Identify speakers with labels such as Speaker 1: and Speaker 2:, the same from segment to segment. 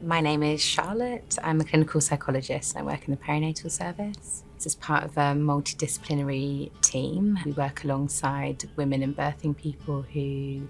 Speaker 1: My name is Charlotte. I'm a clinical psychologist. I work in the Perinatal Service. As part of a multidisciplinary team, we work alongside women and birthing people who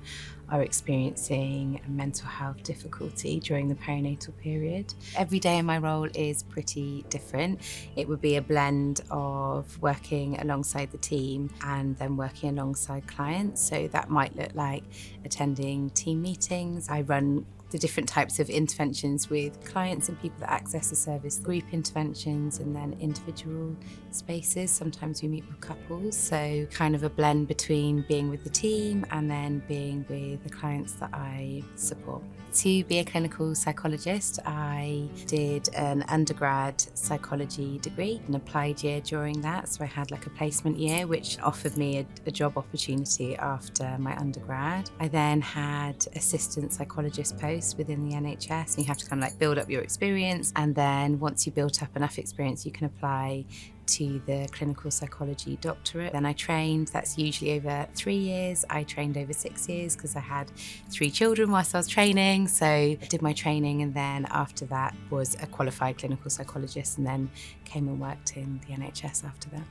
Speaker 1: are experiencing mental health difficulty during the perinatal period. Every day in my role is pretty different. It would be a blend of working alongside the team and then working alongside clients. So that might look like attending team meetings. I run the different types of interventions with clients and people that access the service, group interventions and then individual spaces. Sometimes we meet with couples, so kind of a blend between being with the team and then being with the clients that I support. To be a clinical psychologist, I did an undergrad psychology degree, an applied year during that, so I had like a placement year which offered me a job opportunity after my undergrad. I then had assistant psychologist posts within the NHS, and you have to kind of like build up your experience, and then once you built up enough experience you can apply to the clinical psychology doctorate. Then I trained, that's usually over 3 years. I trained over 6 years because I had 3 children whilst I was training. So I did my training, and then after that was a qualified clinical psychologist, and then came and worked in the NHS after that.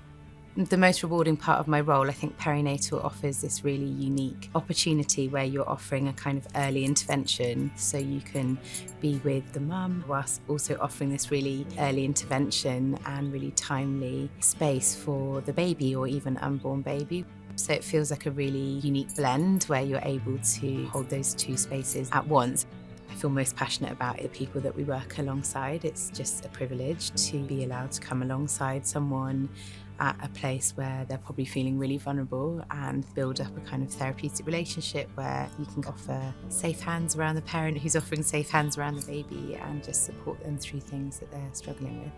Speaker 1: The most rewarding part of my role, I think perinatal offers this really unique opportunity where you're offering a kind of early intervention, so you can be with the mum whilst also offering this really early intervention and really timely space for the baby or even unborn baby. So it feels like a really unique blend where you're able to hold those 2 spaces at once. I feel most passionate about the people that we work alongside. It's just a privilege to be allowed to come alongside someone at a place where they're probably feeling really vulnerable and build up a kind of therapeutic relationship where you can offer safe hands around the parent who's offering safe hands around the baby and just support them through things that they're struggling with.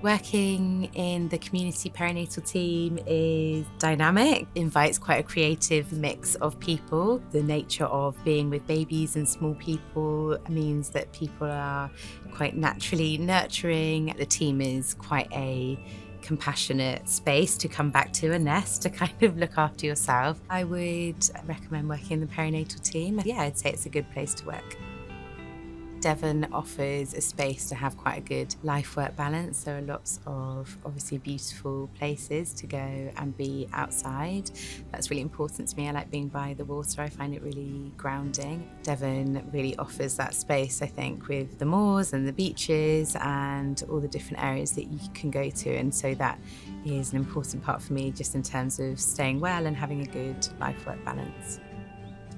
Speaker 1: Working in the community perinatal team is dynamic, invites quite a creative mix of people. The nature of being with babies and small people means that people are quite naturally nurturing. The team is quite a compassionate space to come back to, a nest to kind of look after yourself. I would recommend working in the perinatal team. Yeah, I'd say it's a good place to work. Devon offers a space to have quite a good life-work balance. There are lots of obviously beautiful places to go and be outside. That's really important to me. I like being by the water. I find it really grounding. Devon really offers that space, I think, with the moors and the beaches and all the different areas that you can go to. And so that is an important part for me just in terms of staying well and having a good life-work balance.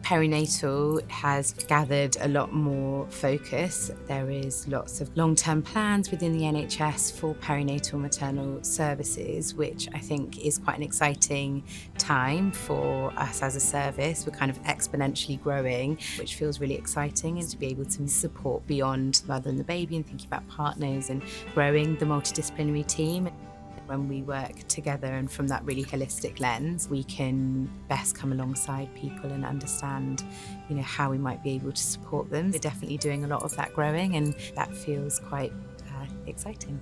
Speaker 1: Perinatal has gathered a lot more focus. There is lots of long-term plans within the NHS for perinatal maternal services, which I think is quite an exciting time for us as a service. We're kind of exponentially growing, which feels really exciting, and to be able to support beyond the mother and the baby and thinking about partners and growing the multidisciplinary team. When we work together and from that really holistic lens, we can best come alongside people and understand, how we might be able to support them. We're definitely doing a lot of that growing, and that feels quite exciting.